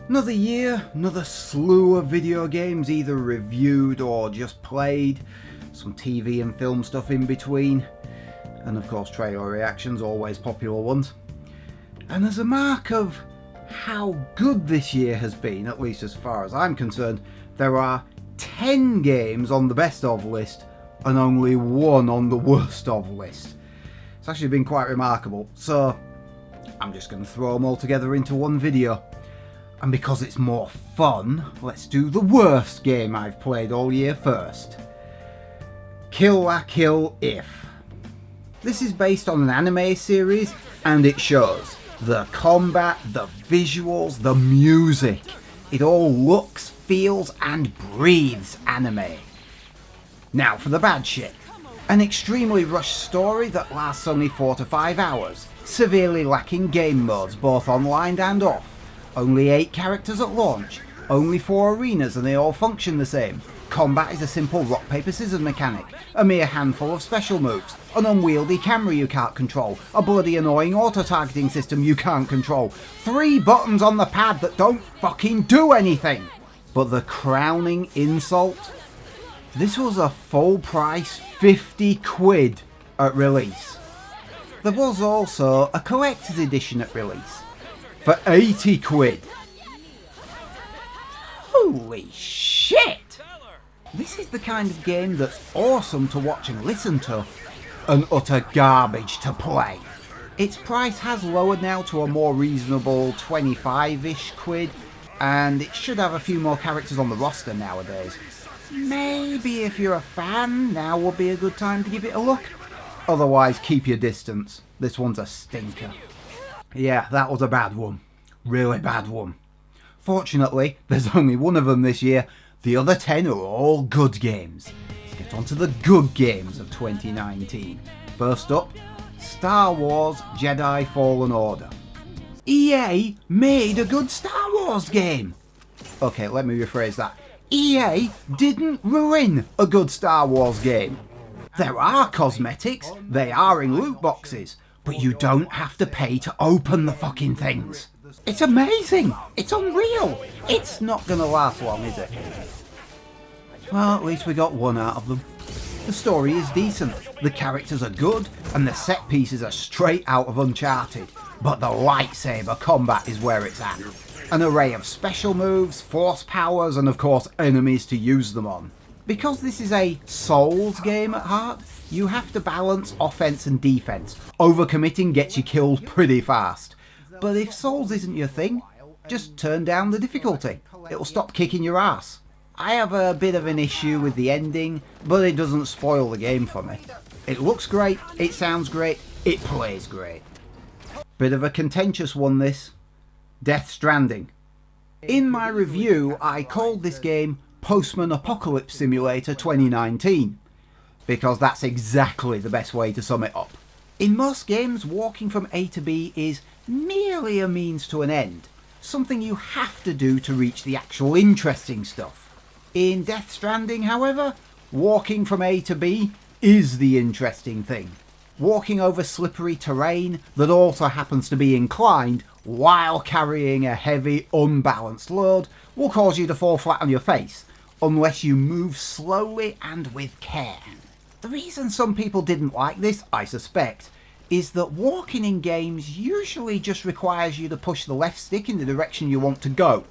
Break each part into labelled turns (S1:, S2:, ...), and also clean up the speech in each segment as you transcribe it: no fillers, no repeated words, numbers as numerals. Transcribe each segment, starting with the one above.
S1: Another year, another slew of video games either reviewed or just played, some TV and film stuff in between, and of course trailer reactions, always popular ones. And as a mark of how good this year has been, at least as far as I'm concerned, there are 10 games on the best of list and only one on the worst of list. It's actually been quite remarkable, so I'm just going to throw them all together into one video. And because it's more fun, let's do the worst game I've played all year first. Kill la Kill If. This is based on an anime series, and it shows. The combat, the visuals, the music. It all looks, feels, and breathes anime. Now for the bad shit. An extremely rushed story that lasts only 4 to 5 hours. Severely lacking game modes, both online and off. Only 8 characters at launch, only 4 arenas and they all function the same. Combat is a simple rock paper scissors mechanic, a mere handful of special moves, an unwieldy camera you can't control, a bloody annoying auto-targeting system you can't control, 3 buttons on the pad that don't fucking do anything. But the crowning insult? This was a full price 50 quid at release. There was also a collector's edition at release for 80 quid. Holy shit! This is the kind of game that's awesome to watch and listen to, and utter garbage to play. Its price has lowered now to a more reasonable 25-ish quid, and it should have a few more characters on the roster nowadays. Maybe if you're a fan, now would be a good time to give it a look. Otherwise, keep your distance. This one's a stinker. Yeah, that was a bad one. Really bad one. Fortunately, there's only one of them this year. The other 10 are all good games. Let's get on to the good games of 2019. First up, Star Wars Jedi Fallen Order. EA made a good Star Wars game. Okay, let me rephrase that. EA didn't ruin a good Star Wars game. There are cosmetics, they are in loot boxes, but you don't have to pay to open the fucking things. It's amazing! It's unreal! It's not gonna last long, is it? Well, at least we got one out of them. The story is decent, the characters are good, and the set pieces are straight out of Uncharted. But the lightsaber combat is where it's at. An array of special moves, force powers, and of course enemies to use them on. Because this is a Souls game at heart, you have to balance offense and defense. Overcommitting gets you killed pretty fast. But if Souls isn't your thing, just turn down the difficulty. It'll stop kicking your ass. I have a bit of an issue with the ending, but it doesn't spoil the game for me. It looks great, it sounds great, it plays great. Bit of a contentious one this. Death Stranding. In my review, I called this game Postman Apocalypse Simulator 2019, because that's exactly the best way to sum it up. In most games, walking from A to B is merely a means to an end, something you have to do to reach the actual interesting stuff. In Death Stranding, however, walking from A to B is the interesting thing. Walking over slippery terrain that also happens to be inclined while carrying a heavy, unbalanced load will cause you to fall flat on your face, unless you move slowly and with care. The reason some people didn't like this, I suspect, is that walking in games usually just requires you to push the left stick in the direction you want to go.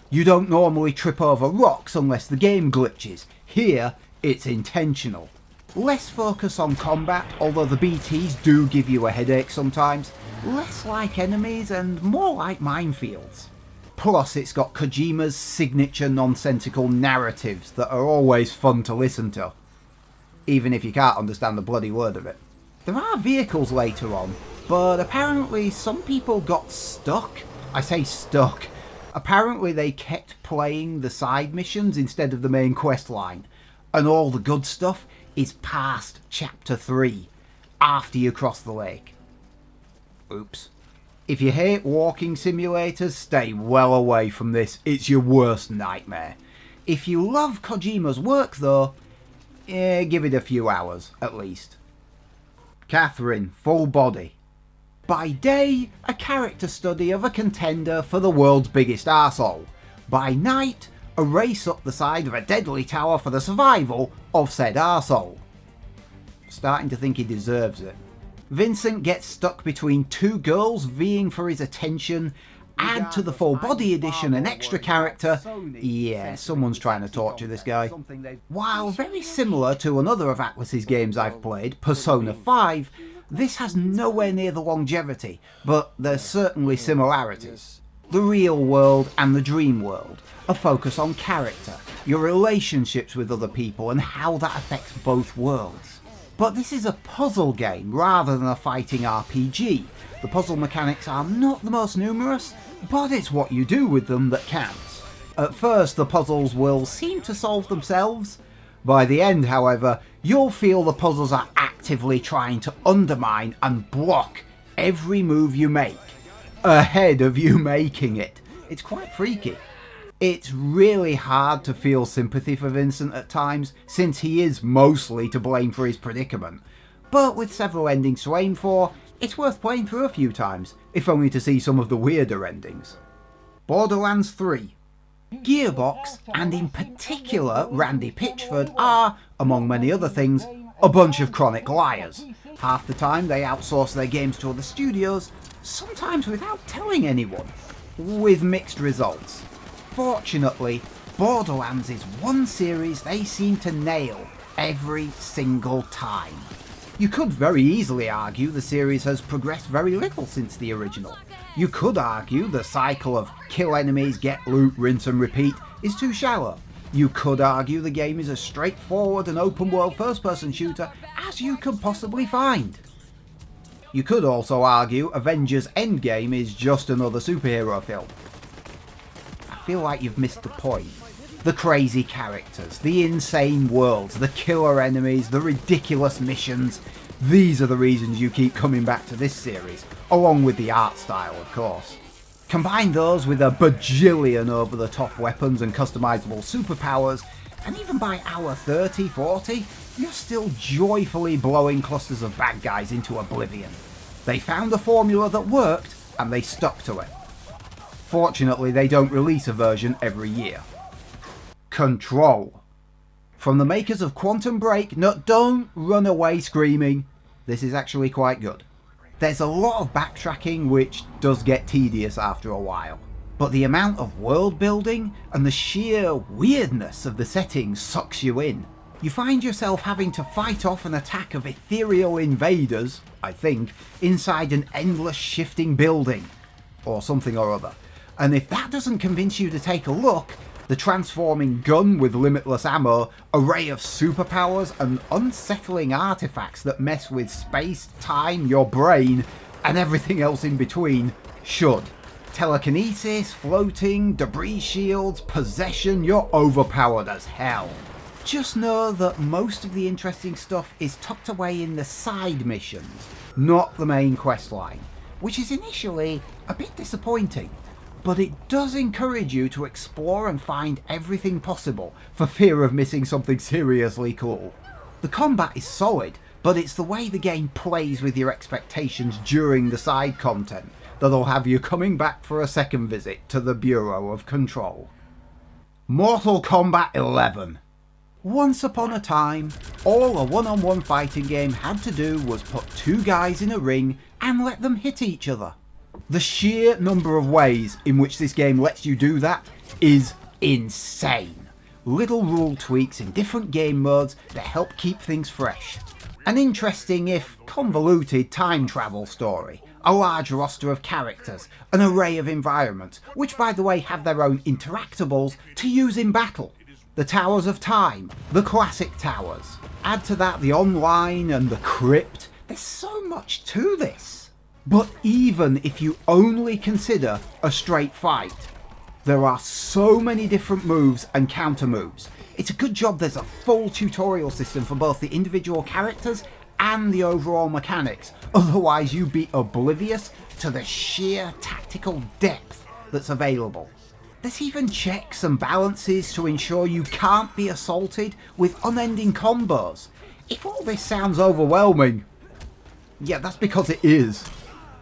S1: You don't normally trip over rocks unless the game glitches. Here, it's intentional. Less focus on combat, although the BTs do give you a headache sometimes. Less like enemies and more like minefields. Plus it's got Kojima's signature nonsensical narratives that are always fun to listen to. Even if you can't understand the bloody word of it. There are vehicles later on, but apparently some people got stuck. I say stuck. Apparently they kept playing the side missions instead of the main quest line. And all the good stuff is past chapter 3, after you cross the lake. Oops. If you hate walking simulators, stay well away from this. It's your worst nightmare. If you love Kojima's work though, give it a few hours at least. Catherine, Full Body. By day, a character study of a contender for the world's biggest arsehole. By night, a race up the side of a deadly tower for the survival of said arsehole. Starting to think he deserves it. Vincent gets stuck between two girls vying for his attention. Add to the full body edition an extra character. Yeah, someone's trying to torture this guy. While very similar to another of Atlus's games I've played, Persona 5, this has nowhere near the longevity, but there's certainly similarities. The real world and the dream world, a focus on character, your relationships with other people and how that affects both worlds. But this is a puzzle game rather than a fighting RPG. The puzzle mechanics are not the most numerous, but it's what you do with them that counts. At first the puzzles will seem to solve themselves. By the end, however, you'll feel the puzzles are actively trying to undermine and block every move you make, ahead of you making it. It's quite freaky. It's really hard to feel sympathy for Vincent at times, since he is mostly to blame for his predicament. But with several endings to aim for, it's worth playing through a few times, if only to see some of the weirder endings. Borderlands 3. Gearbox, and in particular Randy Pitchford, are, among many other things, a bunch of chronic liars. Half the time they outsource their games to other studios, sometimes without telling anyone, with mixed results. Fortunately, Borderlands is one series they seem to nail every single time. You could very easily argue the series has progressed very little since the original. You could argue the cycle of kill enemies, get loot, rinse and repeat is too shallow. You could argue the game is as straightforward and open world first person shooter as you could possibly find. You could also argue Avengers Endgame is just another superhero film. I feel like you've missed the point. The crazy characters, the insane worlds, the killer enemies, the ridiculous missions. These are the reasons you keep coming back to this series, along with the art style, of course. Combine those with a bajillion over-the-top weapons and customizable superpowers, and even by hour 30, 40, you're still joyfully blowing clusters of bad guys into oblivion. They found a formula that worked, and they stuck to it. Fortunately, they don't release a version every year. Control. From the makers of Quantum Break, no, don't run away screaming. This is actually quite good. There's a lot of backtracking which does get tedious after a while, but the amount of world building and the sheer weirdness of the settings sucks you in. You find yourself having to fight off an attack of ethereal invaders, I think, inside an endless shifting building, or something or other. And if that doesn't convince you to take a look, the transforming gun with limitless ammo, array of superpowers and unsettling artifacts that mess with space, time, your brain, and everything else in between should. Telekinesis, floating, debris shields, possession, you're overpowered as hell. Just know that most of the interesting stuff is tucked away in the side missions, not the main questline, which is initially a bit disappointing. But it does encourage you to explore and find everything possible for fear of missing something seriously cool. The combat is solid, but it's the way the game plays with your expectations during the side content that'll have you coming back for a second visit to the Bureau of Control. Mortal Kombat 11. Once upon a time, all a one-on-one fighting game had to do was put two guys in a ring and let them hit each other. The sheer number of ways in which this game lets you do that is insane. Little rule tweaks in different game modes that help keep things fresh. An interesting, if convoluted, time travel story. A large roster of characters, an array of environments, which by the way have their own interactables to use in battle. The Towers of Time, the classic towers. Add to that the online and the crypt. There's so much to this. But even if you only consider a straight fight, there are so many different moves and counter moves. It's a good job there's a full tutorial system for both the individual characters and the overall mechanics, otherwise you'd be oblivious to the sheer tactical depth that's available. There's even checks and balances to ensure you can't be assaulted with unending combos. If all this sounds overwhelming, yeah, that's because it is.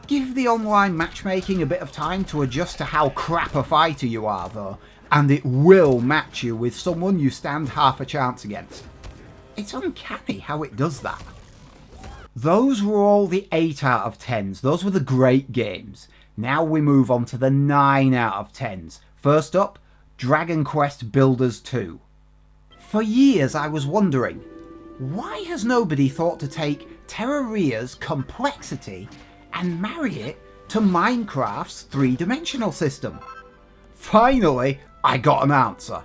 S1: Give the online matchmaking a bit of time to adjust to how crap a fighter you are though, and it will match you with someone you stand half a chance against. It's uncanny how it does that. Those were all the 8 out of 10s, those were the great games. Now we move on to the 9 out of 10s. First up, Dragon Quest Builders 2. For years I was wondering, why has nobody thought to take Terraria's complexity and marry it to Minecraft's three-dimensional system? Finally, I got an answer.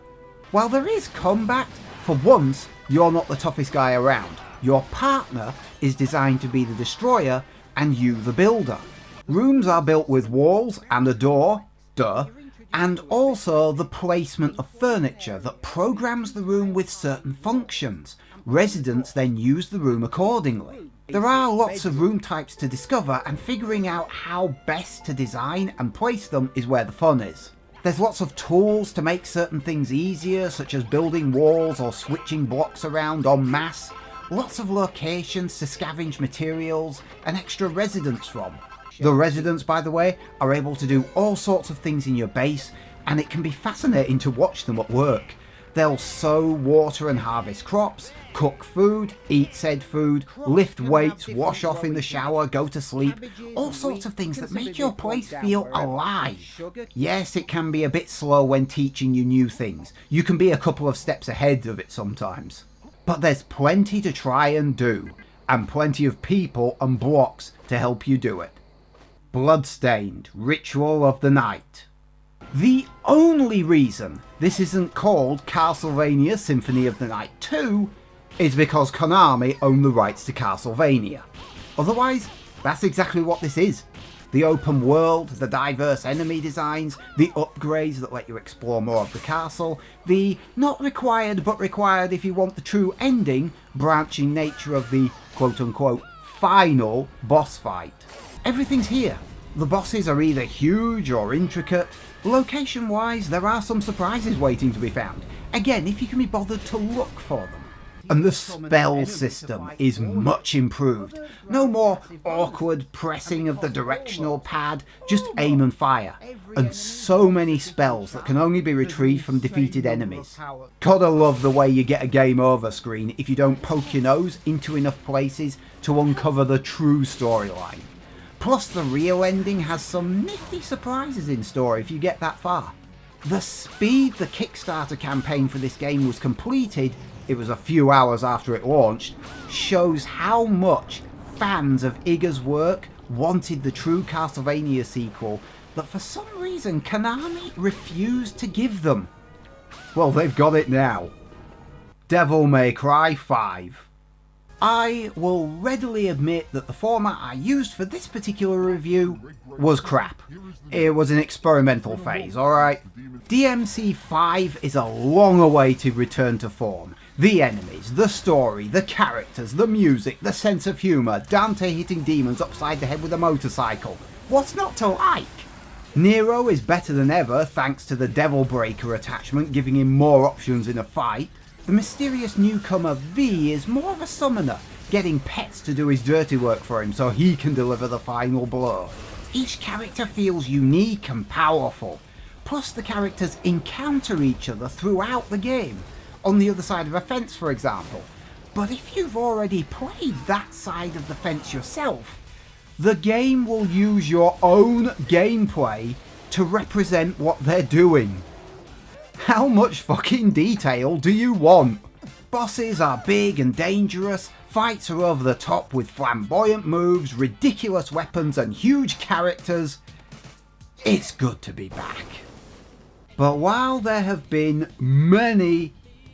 S1: While there is combat, for once, you're not the toughest guy around. Your partner is designed to be the destroyer and you the builder. Rooms are built with walls and a door, duh, and also the placement of furniture that programs the room with certain functions. Residents then use the room accordingly. There are lots of room types to discover, and figuring out how best to design and place them is where the fun is. There's lots of tools to make certain things easier, such as building walls or switching blocks around en masse. Lots of locations to scavenge materials and extra residents from. The residents, by the way, are able to do all sorts of things in your base, and it can be fascinating to watch them at work. They'll sow, water and harvest crops, cook food, eat said food, lift weights, wash off in the shower, go to sleep, all sorts of things that make your place feel alive. Yes, it can be a bit slow when teaching you new things. You can be a couple of steps ahead of it sometimes. But there's plenty to try and do, and plenty of people and blocks to help you do it. Bloodstained Ritual of the Night. The only reason this isn't called Castlevania Symphony of the Night 2 is because Konami own the rights to Castlevania. Otherwise, that's exactly what this is. The open world, the diverse enemy designs, the upgrades that let you explore more of the castle, the not required but required if you want the true ending, branching nature of the quote-unquote final boss fight. Everything's here. The bosses are either huge or intricate. Location-wise, there are some surprises waiting to be found. Again, if you can be bothered to look for them. And the spell system is much improved. No more awkward pressing of the directional pad, just aim and fire. And so many spells that can only be retrieved from defeated enemies. Gotta love the way you get a game over screen if you don't poke your nose into enough places to uncover the true storyline. Plus the real ending has some nifty surprises in store if you get that far. The speed the Kickstarter campaign for this game was completed, it was a few hours after it launched, shows how much fans of Iga's work wanted the true Castlevania sequel that for some reason Konami refused to give them. Well, they've got it now. Devil May Cry 5. I will readily admit that the format I used for this particular review was crap. It was an experimental phase, alright? DMC5 is a long-awaited return to form. The enemies, the story, the characters, the music, the sense of humour, Dante hitting demons upside the head with a motorcycle. What's not to like? Nero is better than ever thanks to the Devil Breaker attachment giving him more options in a fight. The mysterious newcomer V is more of a summoner, getting pets to do his dirty work for him so he can deliver the final blow. Each character feels unique and powerful, plus the characters encounter each other throughout the game, on the other side of a fence for example. But if you've already played that side of the fence yourself, the game will use your own gameplay to represent what they're doing. How much fucking detail do you want? Bosses are big and dangerous, fights are over the top with flamboyant moves, ridiculous weapons and huge characters. It's good to be back. But while there have been many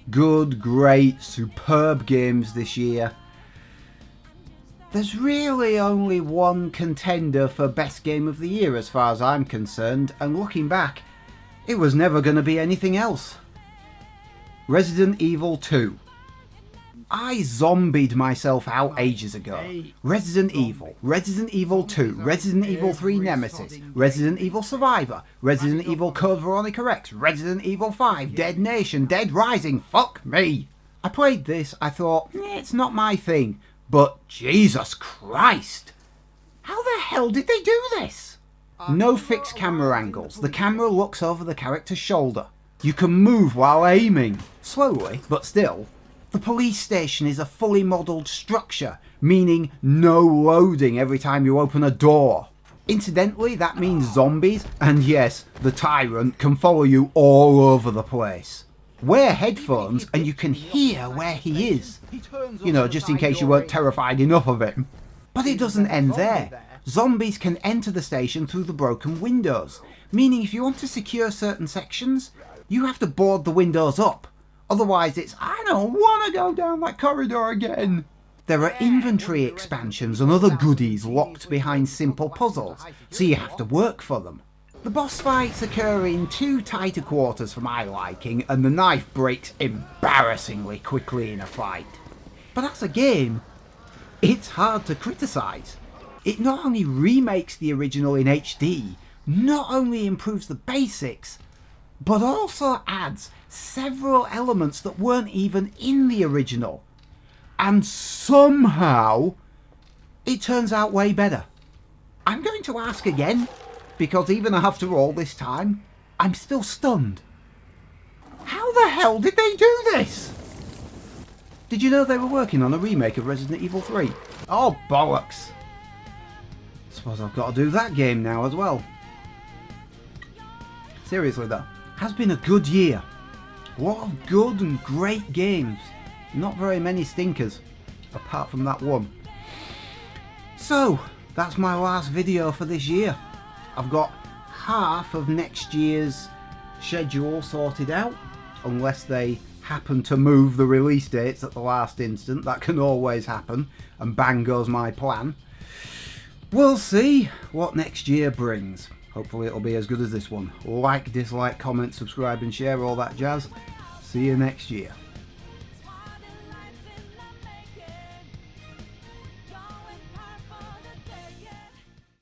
S1: good, great, superb games this year, there's really only one contender for best game of the year as far as I'm concerned, and looking back, it was never going to be anything else. Resident Evil 2. I zombied myself out ages ago. Resident Evil 2, Resident Evil 3 Nemesis, Resident Evil Survivor, Resident Evil Code Veronica X, Resident Evil 5, Dead Nation, Dead Rising, fuck me. I played this, I thought, it's not my thing, but Jesus Christ. How the hell did they do this? No fixed camera angles. The camera looks over the character's shoulder. You can move while aiming. Slowly, but still. The police station is a fully modelled structure, meaning no loading every time you open a door. Incidentally, that means zombies, and yes, the tyrant can follow you all over the place. Wear headphones and you can hear where he is. You know, just in case you weren't terrified enough of him. But it doesn't end there. Zombies can enter the station through the broken windows, meaning if you want to secure certain sections, you have to board the windows up. Otherwise it's, I don't want to go down that corridor again. There are inventory expansions and other goodies locked behind simple puzzles, so you have to work for them. The boss fights occur in too tighter quarters for my liking, and the knife breaks embarrassingly quickly in a fight. But as a game, it's hard to criticise. It not only remakes the original in HD, not only improves the basics, but also adds several elements that weren't even in the original. And somehow, it turns out way better. I'm going to ask again, because even after all this time, I'm still stunned. How the hell did they do this? Did you know they were working on a remake of Resident Evil 3? Oh, bollocks. Suppose I've got to do that game now as well. Seriously though, has been a good year. A lot of good and great games. Not very many stinkers, apart from that one. So, that's my last video for this year. I've got half of next year's schedule sorted out, unless they happen to move the release dates at the last instant. That can always happen, and bang goes my plan. We'll see what next year brings. Hopefully it'll be as good as this one. Like, dislike, comment, subscribe and share, all that jazz. See you next year.